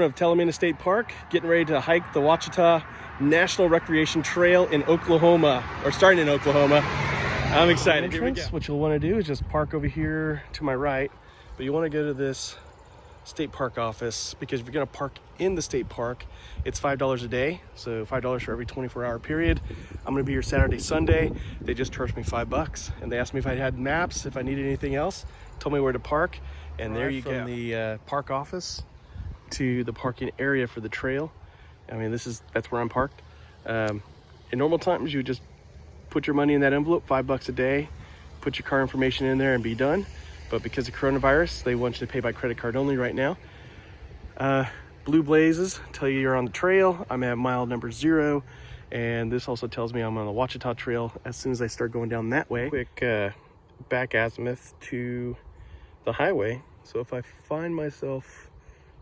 Of Talimena State Park, getting ready to hike the Ouachita National Recreation Trail in Oklahoma, or starting in Oklahoma. I'm excited. Here we go. What you'll want to do is just park over here to my right, but you want to go to this state park office, because if you're going to park in the state park, it's $5 a day, so $5 for every 24-hour period. I'm going to be here Saturday, Sunday. They just charged me $5, and they asked me if I had maps, if I needed anything else, told me where to park, and there you go. From the park office to the parking area for the trail. I mean, that's where I'm parked. In normal times, you would just put your money in that envelope, $5 a day, put your car information in there and be done. But because of coronavirus, they want you to pay by credit card only right now. Blue blazes tell you you're on the trail. I'm at mile number 0, and this also tells me I'm on the Ouachita Trail as soon as I start going down that way. Quick back azimuth to the highway. So if I find myself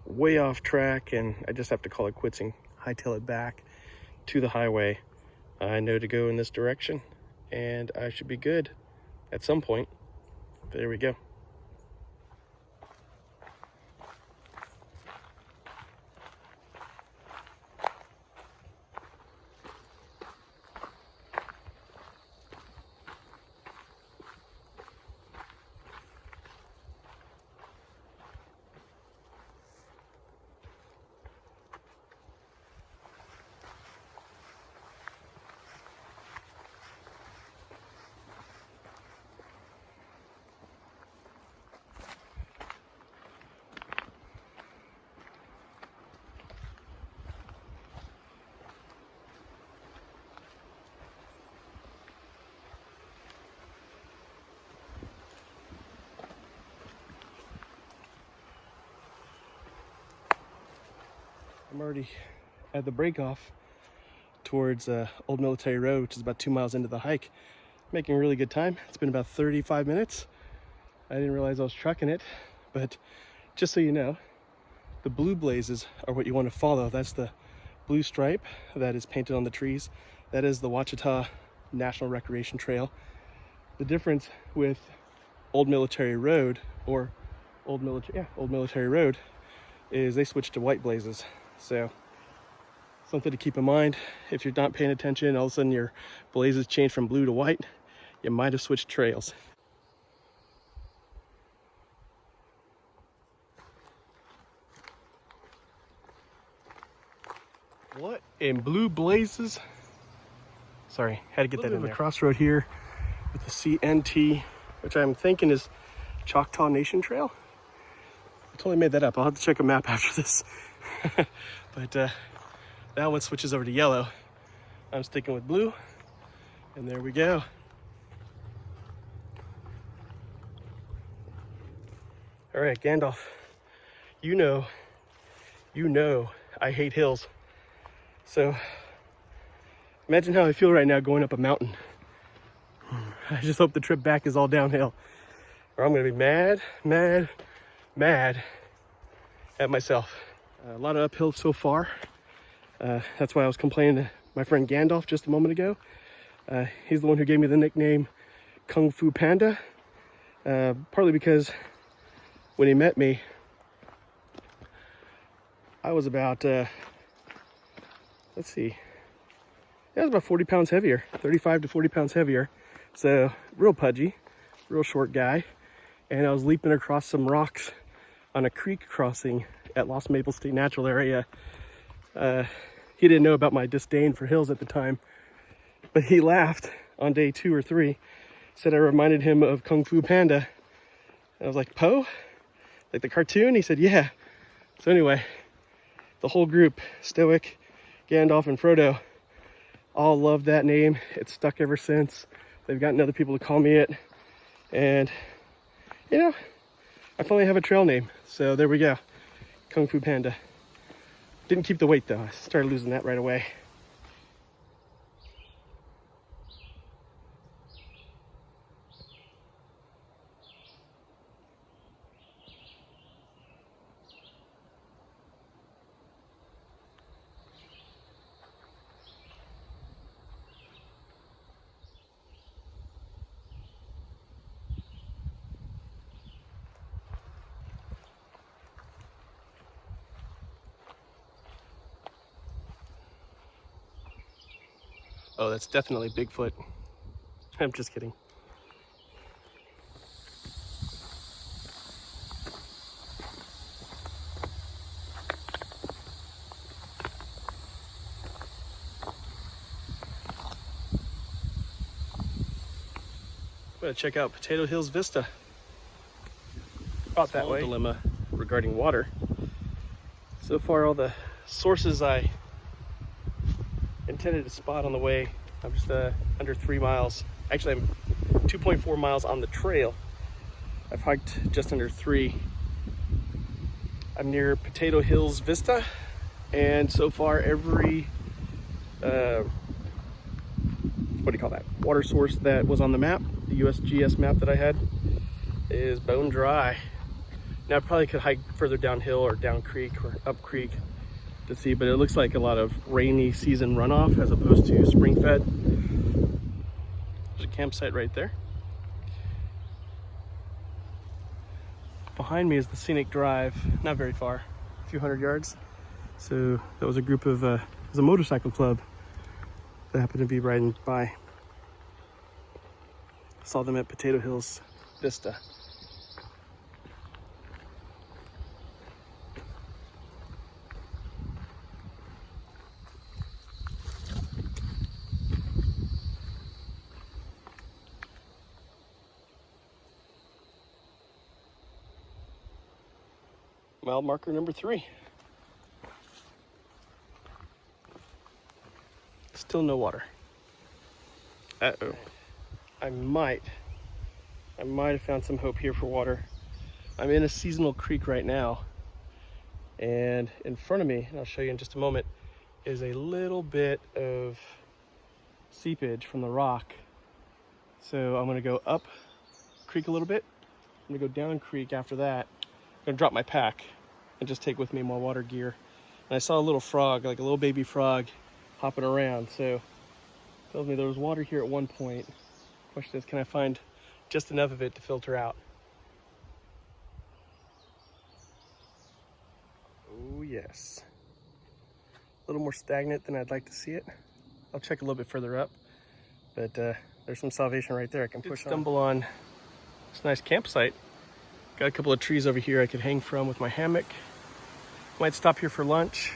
way off track and I just have to call it quits and hightail it back to the highway, I know to go in this direction and I should be good at some point. But there we go. I'm already at the break off towards Old Military Road, which is about 2 miles into the hike. Making really good time. It's been about 35 minutes. I didn't realize I was trucking it, but just so you know, the blue blazes are what you want to follow. That's the blue stripe that is painted on the trees. That is the Ouachita National Recreation Trail. The difference with Old Military Road, or Old Military Road, is they switched to white blazes. So something to keep in mind. If you're not paying attention, all of a sudden your blazes change from blue to white, you might have switched trails. What in blue blazes? Sorry, had to get that in there. A crossroad here with the CNT, which I'm thinking is Choctaw Nation Trail. I totally made that up. I'll have to check a map after this. But that one switches over to yellow. I'm sticking with blue, and there we go. All right, Gandalf, you know I hate hills. So imagine how I feel right now going up a mountain. I just hope the trip back is all downhill, or I'm gonna be mad at myself. A lot of uphill so far. That's why I was complaining to my friend Gandalf just a moment ago. He's the one who gave me the nickname Kung Fu Panda, partly because when he met me, I was about, I was about 40 pounds heavier, 35 to 40 pounds heavier. So real pudgy, real short guy. And I was leaping across some rocks on a creek crossing at Lost Maple State Natural Area. He didn't know about my disdain for hills at the time, but he laughed on day 2 or 3, said I reminded him of Kung Fu Panda. And I was like, Poe? Like the cartoon? He said, yeah. So anyway, the whole group, Stoic, Gandalf, and Frodo, all loved that name. It's stuck ever since. They've gotten other people to call me it. And, you know, I finally have a trail name. So there we go. Kung Fu Panda. Didn't keep the weight though. I started losing that right away. Oh, that's definitely Bigfoot. I'm just kidding. I'm gonna check out Potato Hills Vista. About that way. Dilemma regarding water. So far, all the sources I intended to spot on the way, I'm just under 3 miles. Actually, I'm 2.4 miles on the trail. I've hiked just under 3. I'm near Potato Hills Vista, and so far every what do you call that, water source that was on the map, the USGS map that I had, is bone dry. Now I probably could hike further downhill or down creek or up creek to see, but it looks like a lot of rainy season runoff as opposed to spring fed. There's a campsite right there. Behind me is the scenic drive, not very far, a few hundred yards. So that was a group of, it was a motorcycle club that happened to be riding by. Saw them at Potato Hills Vista. Mile marker number 3. Still no water. Uh-oh. I might have found some hope here for water. I'm in a seasonal creek right now, and in front of me, and I'll show you in just a moment, is a little bit of seepage from the rock. So I'm gonna go up creek a little bit. I'm gonna go down creek after that. I'm gonna drop my pack and just take with me my water gear. And I saw a little frog, like a little baby frog, hopping around. So tells me there was water here at one point. Question is, can I find just enough of it to filter out? Oh yes. A little more stagnant than I'd like to see it. I'll check a little bit further up, but there's some salvation right there I can push on. Stumble on this nice campsite. Got a couple of trees over here I could hang from with my hammock. Might stop here for lunch,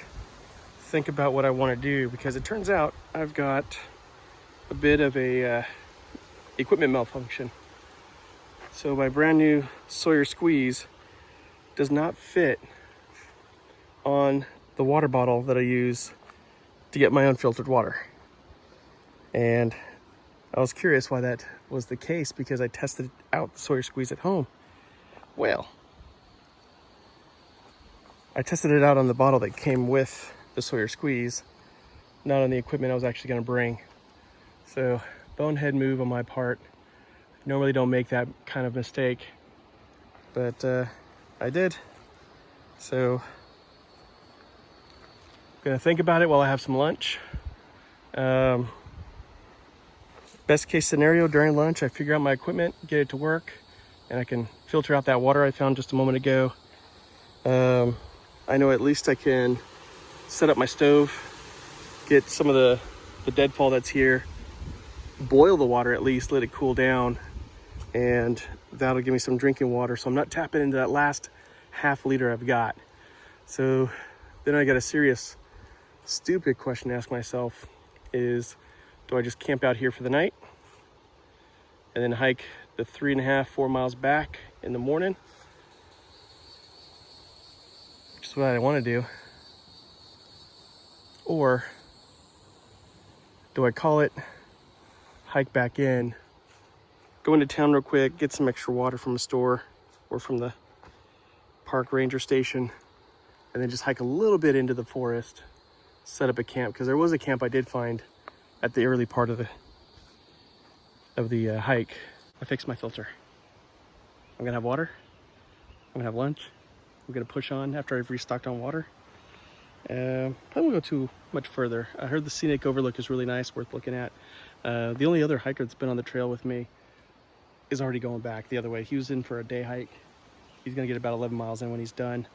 think about what I want to do, because it turns out I've got a bit of a equipment malfunction. So my brand new Sawyer Squeeze does not fit on the water bottle that I use to get my unfiltered water. And I was curious why that was the case, because I tested out the Sawyer Squeeze at home. Well, I tested it out on the bottle that came with the Sawyer Squeeze, not on the equipment I was actually going to bring. So, bonehead move on my part. Normally don't make that kind of mistake, but I did. So, I'm gonna think about it while I have some lunch. Best case scenario, during lunch, I figure out my equipment, get it to work, and I can filter out that water I found just a moment ago. I know at least I can set up my stove, get some of the deadfall that's here, boil the water at least, let it cool down, and that'll give me some drinking water, so I'm not tapping into that last half liter I've got. So then I got a serious, stupid question to ask myself is, do I just camp out here for the night and then hike the 3.5, 4 miles back in the morning? Which is what I want to do. Or do I call it, hike back in, go into town real quick, get some extra water from a store or from the park ranger station, and then just hike a little bit into the forest, set up a camp, because there was a camp I did find at the early part of the hike. I fixed my filter. I'm gonna have water, I'm gonna have lunch, I'm gonna push on after I've restocked on water. I won't go too much further. I heard the Scenic Overlook is really nice, worth looking at. The only other hiker that's been on the trail with me is already going back the other way. He was in for a day hike. He's gonna get about 11 miles in when he's done.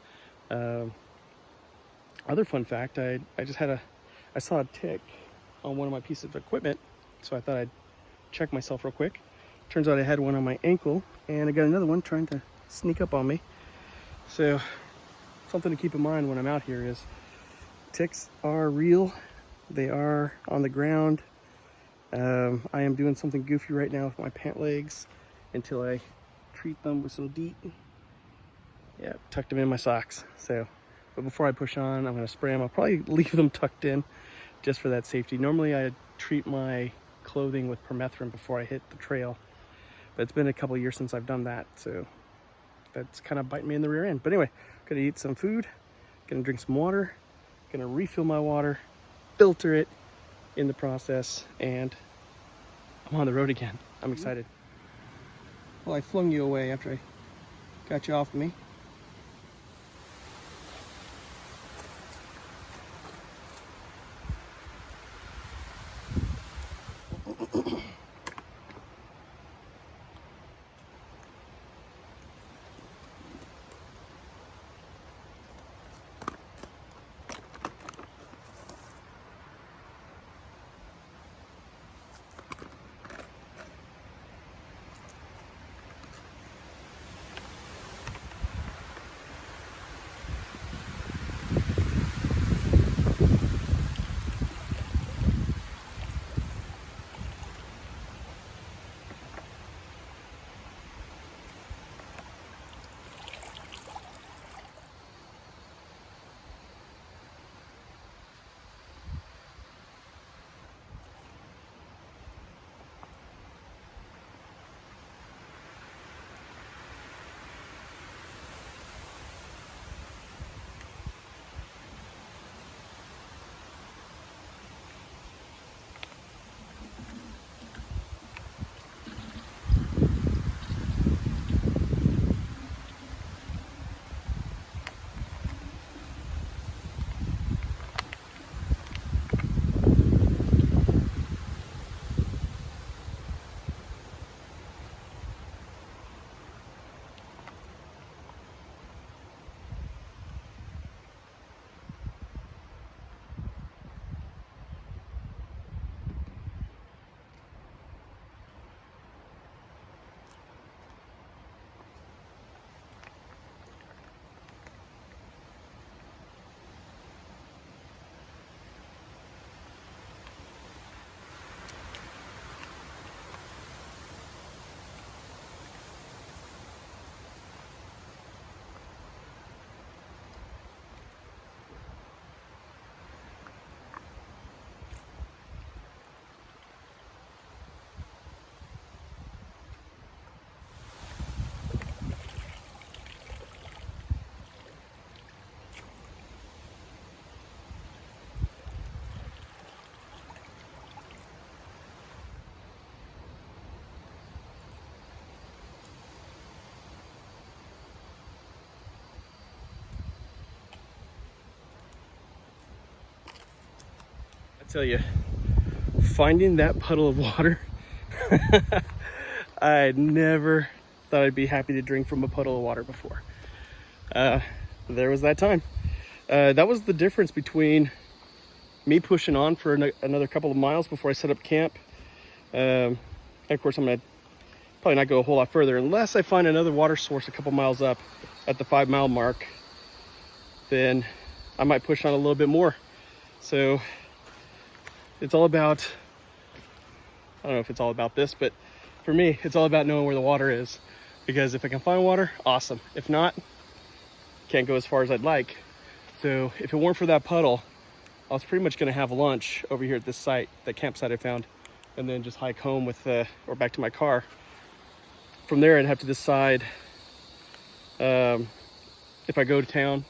Other fun fact, I saw a tick on one of my pieces of equipment, so I thought I'd check myself real quick. Turns out I had one on my ankle, and I got another one trying to sneak up on me. So something to keep in mind when I'm out here is ticks are real. They are on the ground. I am doing something goofy right now with my pant legs until I treat them with some DEET. Yeah, tucked them in my socks. So, but before I push on, I'm gonna spray them. I'll probably leave them tucked in just for that safety. Normally I treat my clothing with permethrin before I hit the trail, but it's been a couple of years since I've done that, so that's kind of biting me in the rear end. But anyway, gonna eat some food, gonna drink some water, gonna refill my water, filter it in the process, and I'm on the road again. I'm excited. Well, I flung you away after I got you off of me. Tell you, finding that puddle of water, I never thought I'd be happy to drink from a puddle of water before. There was that time. That was the difference between me pushing on for another couple of miles before I set up camp. Of course, I'm gonna probably not go a whole lot further unless I find another water source a couple miles up at the 5 mile mark. Then I might push on a little bit more. So it's all about, I don't know if it's all about this, but for me, it's all about knowing where the water is. Because if I can find water, awesome. If not, can't go as far as I'd like. So if it weren't for that puddle, I was pretty much gonna have lunch over here at this site, that campsite I found, and then just hike home with, or back to my car. From there, I'd have to decide if I go to town,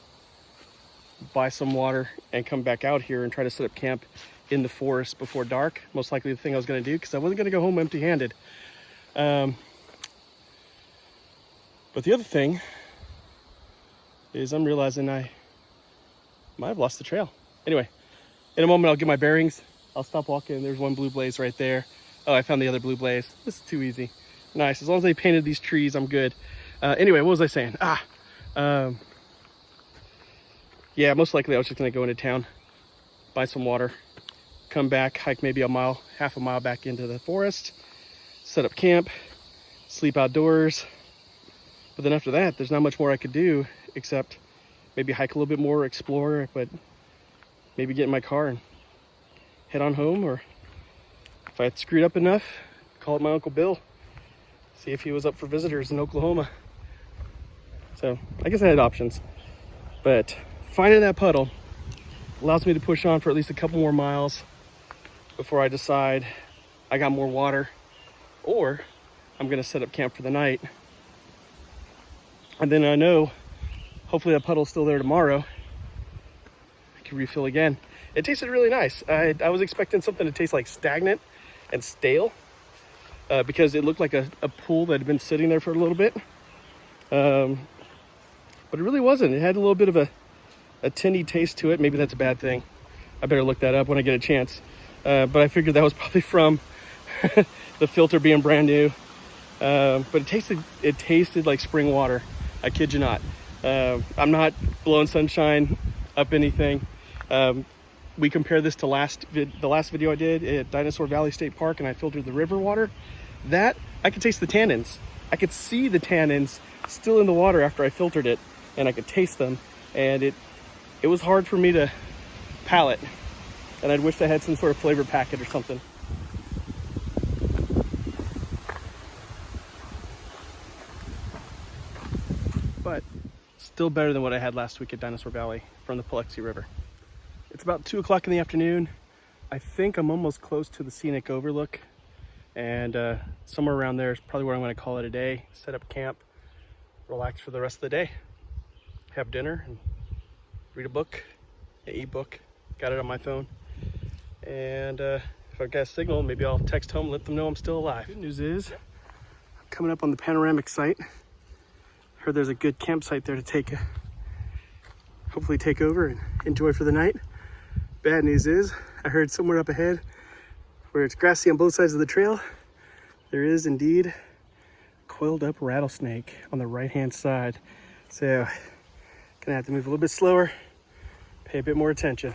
buy some water, and come back out here and try to set up camp in the forest before dark. Most likely the thing I was gonna do, because I wasn't gonna go home empty-handed. But the other thing is I'm realizing I might have lost the trail. Anyway, in a moment I'll get my bearings. I'll stop walking. There's one blue blaze right there. Oh, I found the other blue blaze. This is too easy. Nice, as long as they painted these trees, I'm good. Anyway, what was I saying? Yeah, most likely I was just gonna go into town, buy some water, come back, hike maybe a mile, half a mile back into the forest, set up camp, sleep outdoors. But then after that, there's not much more I could do except maybe hike a little bit more, explore, but maybe get in my car and head on home, or if I had screwed up enough, call up my Uncle Bill, see if he was up for visitors in Oklahoma. So I guess I had options, but finding that puddle allows me to push on for at least a couple more miles before I decide I got more water, or I'm gonna set up camp for the night. And then I know, hopefully that puddle's still there tomorrow. I can refill again. It tasted really nice. I was expecting something to taste like stagnant and stale because it looked like a pool that had been sitting there for a little bit. But it really wasn't. It had a little bit of a tinny taste to it. Maybe that's a bad thing. I better look that up when I get a chance. But I figured that was probably from the filter being brand new. But it tasted like spring water. I kid you not. I'm not blowing sunshine up anything. We compare this to the last video I did at Dinosaur Valley State Park, and I filtered the river water. That, I could taste the tannins. I could see the tannins still in the water after I filtered it, and I could taste them. And it was hard for me to palate. And I'd wished I had some sort of flavor packet or something. But still better than what I had last week at Dinosaur Valley from the Paluxy River. It's about 2 o'clock in the afternoon. I think I'm almost close to the Scenic Overlook, and somewhere around there is probably where I'm going to call it a day. Set up camp, relax for the rest of the day, have dinner, and read a book, an e-book. Got it on my phone. And if I've got a signal, maybe I'll text home, let them know I'm still alive. Good news is, I'm coming up on the panoramic site. Heard there's a good campsite there to hopefully take over and enjoy for the night. Bad news is, I heard somewhere up ahead where it's grassy on both sides of the trail, there is indeed a coiled up rattlesnake on the right hand side. So gonna have to move a little bit slower, pay a bit more attention.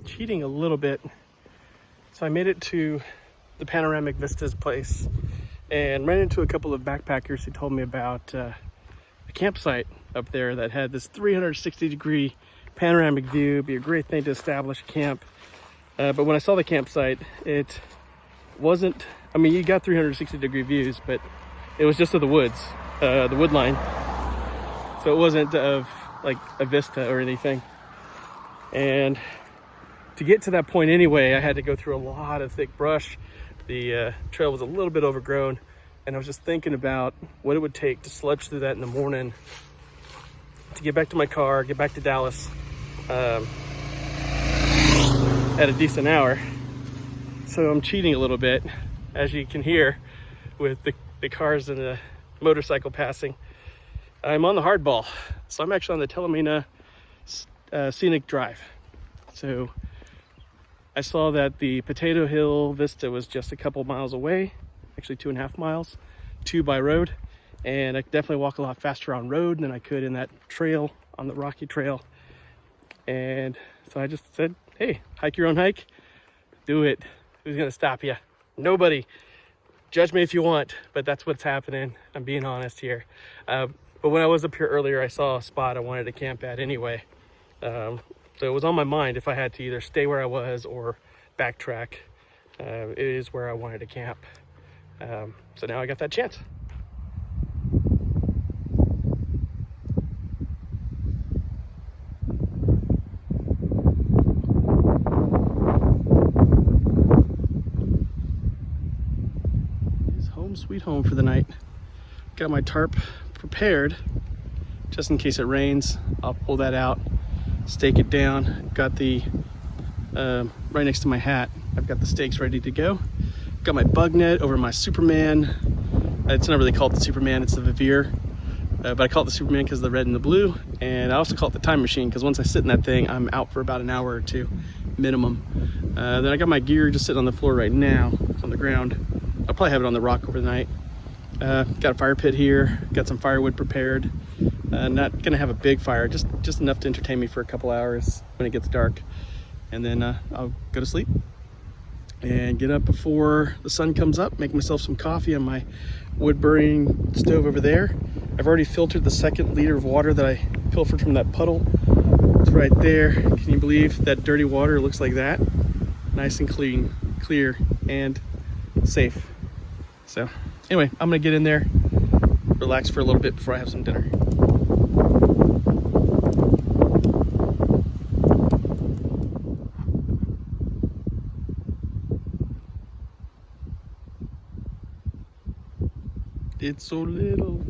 Cheating a little bit. So I made it to the Panoramic Vistas place and ran into a couple of backpackers who told me about a campsite up there that had this 360-degree panoramic view. It'd be a great thing to establish a camp. But when I saw the campsite, it wasn't, I mean, you got 360-degree views, but it was just of the woods, the wood line. So it wasn't of like a vista or anything. And to get to that point anyway, I had to go through a lot of thick brush. The trail was a little bit overgrown, and I was just thinking about what it would take to sledge through that in the morning to get back to my car, get back to Dallas at a decent hour. So I'm cheating a little bit, as you can hear with the cars and the motorcycle passing. I'm on the hardball, so I'm actually on the Talimena Scenic Drive. So I saw that the Potato Hills Vista was just a couple miles away, actually 2.5 miles, 2 by road, and I could definitely walk a lot faster on road than I could in that trail, on the rocky trail. And so I just said, hey, hike your own hike, do it. Who's gonna stop you? Nobody. Judge me if you want, but that's what's happening. I'm being honest here. But when I was up here earlier, I saw a spot I wanted to camp at anyway. So it was on my mind if I had to either stay where I was or backtrack. It is where I wanted to camp. So now I got that chance. It's home sweet home for the night. Got my tarp prepared just in case it rains. I'll pull that out, stake it down. Got the right next to my hat, I've got the stakes ready to go. Got my bug net over my Superman. It's not really called the Superman, it's the Vivere. But I call it the Superman because of the red and the blue. And I also call it the time machine because once I sit in that thing, I'm out for about an hour or two minimum. Then I got my gear just sitting on the floor right now. It's on the ground. I'll probably have it on the rock over the night. Got a fire pit here. Got some firewood prepared. Not gonna have a big fire, just enough to entertain me for a couple hours when it gets dark. And then I'll go to sleep and get up before the sun comes up, make myself some coffee on my wood burning stove over there. I've already filtered the 2nd liter of water that I pilfered from that puddle. It's right there. Can you believe that dirty water looks like that? Nice and clean, clear, and safe. So anyway, I'm gonna get in there, relax for a little bit before I have some dinner. It's so little.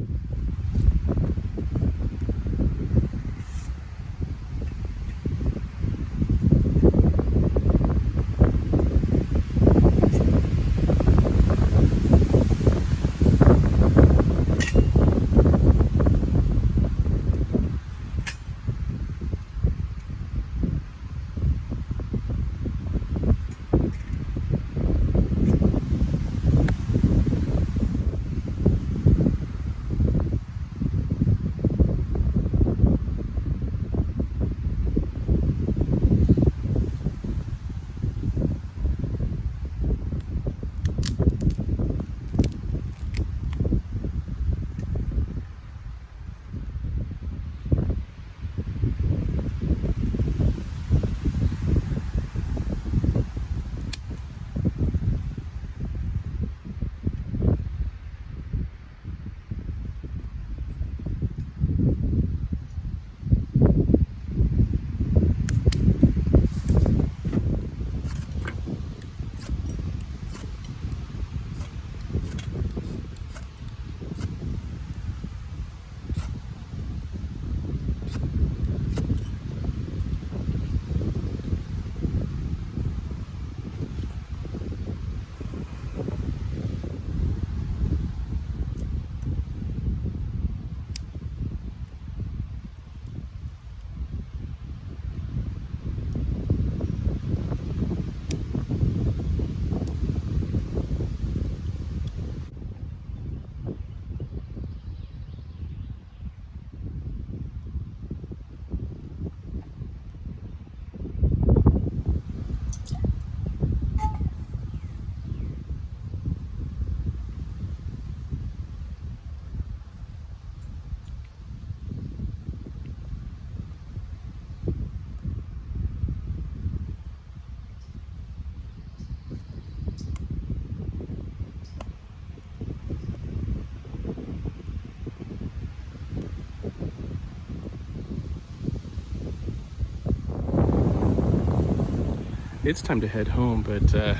It's time to head home, but I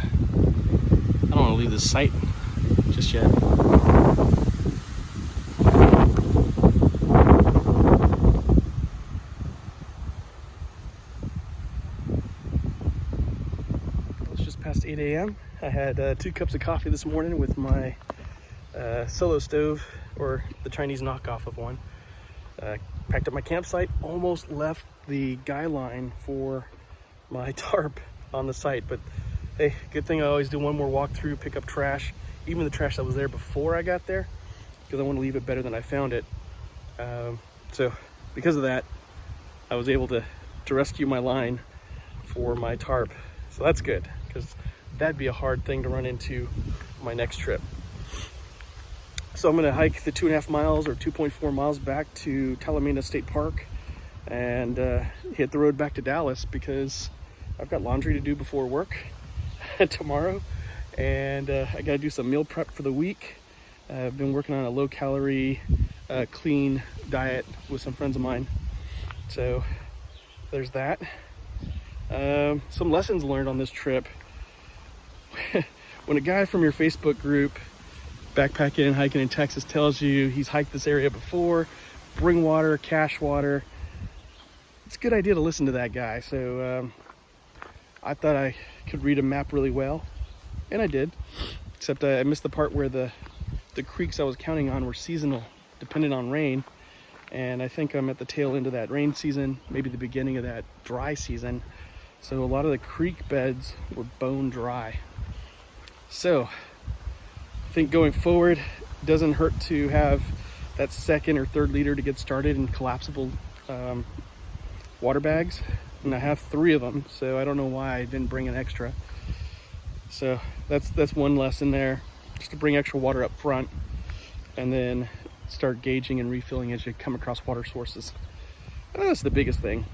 don't want to leave this site just yet. It's just past 8 a.m. I had 2 cups of coffee this morning with my solo stove, or the Chinese knockoff of one. Packed up my campsite, almost left the guy line for my tarp on the site, but hey, good thing I always do one more walk through, pick up trash, even the trash that was there before I got there, because I want to leave it better than I found it. So because of that, I was able to rescue my line for my tarp, so that's good, because that'd be a hard thing to run into on my next trip. So I'm going to hike the 2.5 miles or 2.4 miles back to Talimena State Park and hit the road back to Dallas, because I've got laundry to do before work tomorrow, and I got to do some meal prep for the week. I've been working on a low-calorie, clean diet with some friends of mine, so there's that. Some lessons learned on this trip. When a guy from your Facebook group, backpacking and hiking in Texas, tells you he's hiked this area before, bring water, cache water, it's a good idea to listen to that guy. So I thought I could read a map really well, And I did, except I missed the part where the creeks I was counting on were seasonal, dependent on rain. And I think I'm at the tail end of that rain season, maybe the beginning of that dry season. So a lot of the creek beds were bone dry. So I think going forward, it doesn't hurt to have that 2nd or 3rd liter to get started in collapsible water bags. And I have 3 of them, so I don't know why I didn't bring an extra. So that's one lesson there, just to bring extra water up front and then start gauging and refilling as you come across water sources. That's the biggest thing,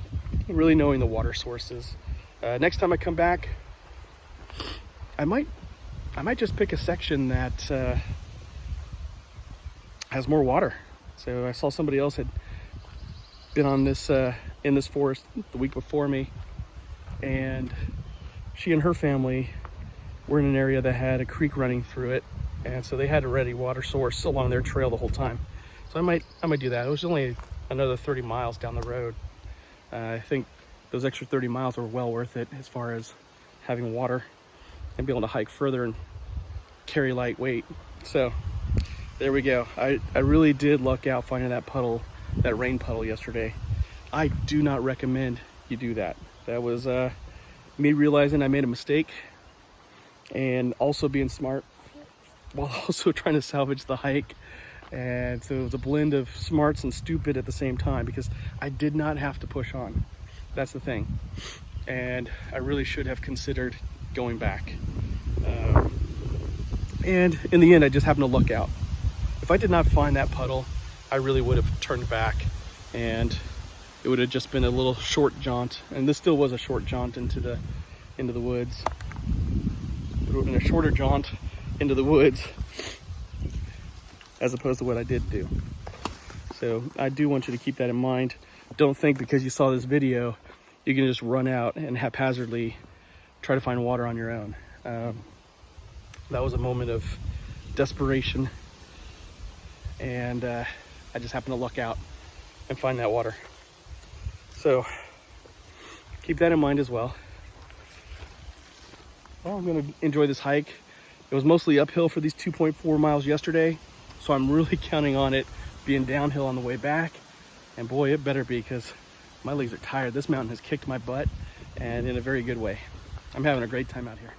really knowing the water sources. Next time I come back, I might just pick a section that has more water. So I saw somebody else had been on this in this forest the week before me, and she and her family were in an area that had a creek running through it, and so they had a ready water source along their trail the whole time. So I might do that. It was only another 30 miles down the road. I think those extra 30 miles were well worth it as far as having water and be able to hike further and carry light weight. So there we go. I really did luck out finding that puddle, that rain puddle yesterday. I do not recommend you do that. That was me realizing I made a mistake and also being smart while also trying to salvage the hike. And so it was a blend of smarts and stupid at the same time, because I did not have to push on. That's the thing. And I really should have considered going back. And in the end, I just happened to luck out. If I did not find that puddle, I really would have turned back, and it would have just been a little short jaunt. And this still was a short jaunt into the woods. It would have been a shorter jaunt into the woods as opposed to what I did do. So I do want you to keep that in mind. Don't think because you saw this video, you can just run out and haphazardly try to find water on your own. That was a moment of desperation, and I just happened to luck out and find that water. So keep that in mind as well. Well, I'm gonna enjoy this hike. It was mostly uphill for these 2.4 miles yesterday, so I'm really counting on it being downhill on the way back. And boy, it better be, because my legs are tired. This mountain has kicked my butt, and in a very good way. I'm having a great time out here.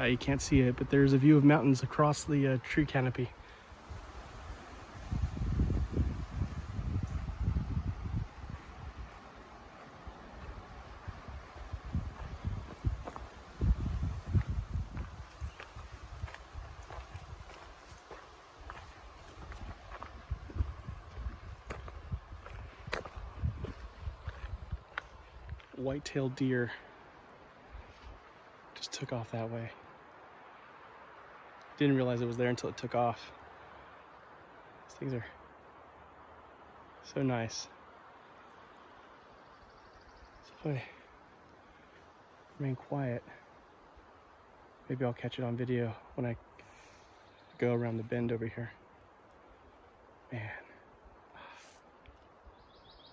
You can't see it, but there's a view of mountains across the tree canopy. White-tailed deer just took off that way. Didn't realize it was there until it took off. These things are so nice. So if I remain quiet, maybe I'll catch it on video when I go around the bend over here. Man,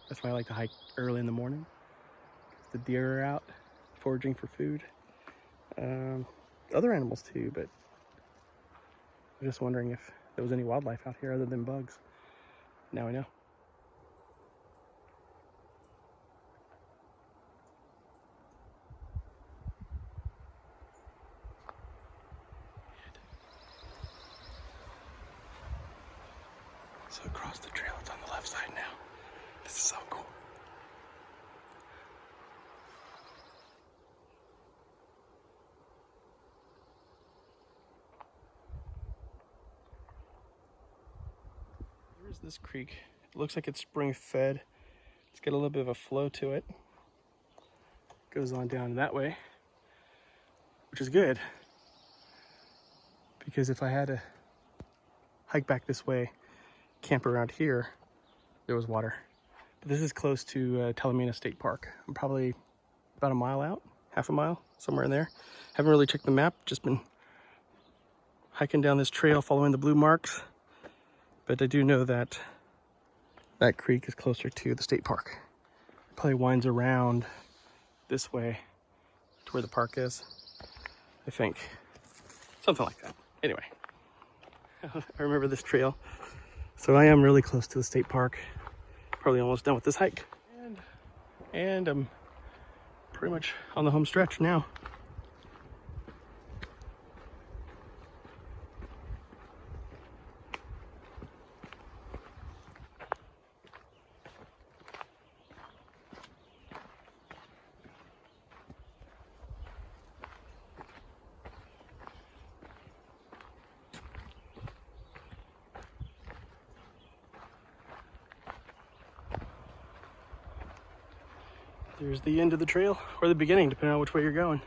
that's why I like to hike early in the morning. The deer are out foraging for food. Other animals too, but I'm just wondering if there was any wildlife out here other than bugs. Now I know. So across the trail, it's on the left side now. This is so cool. Here's this creek. It looks like it's spring fed. It's got a little bit of a flow to it. Goes on down that way. which is good. Because if I had to hike back this way, camp around here, there was water. But this is close to Talimena State Park. I'm probably about a mile out, half a mile, somewhere in there. Haven't really checked the map, just been hiking down this trail, following the blue marks. But I do know that that creek is closer to the state park. It probably winds around this way to where the park is, I think. Something like that. Anyway, I remember this trail. So I am really close to the state park. Probably almost done with this hike. And I'm pretty much on the home stretch now. There's the end of the trail, or the beginning, depending on which way you're going.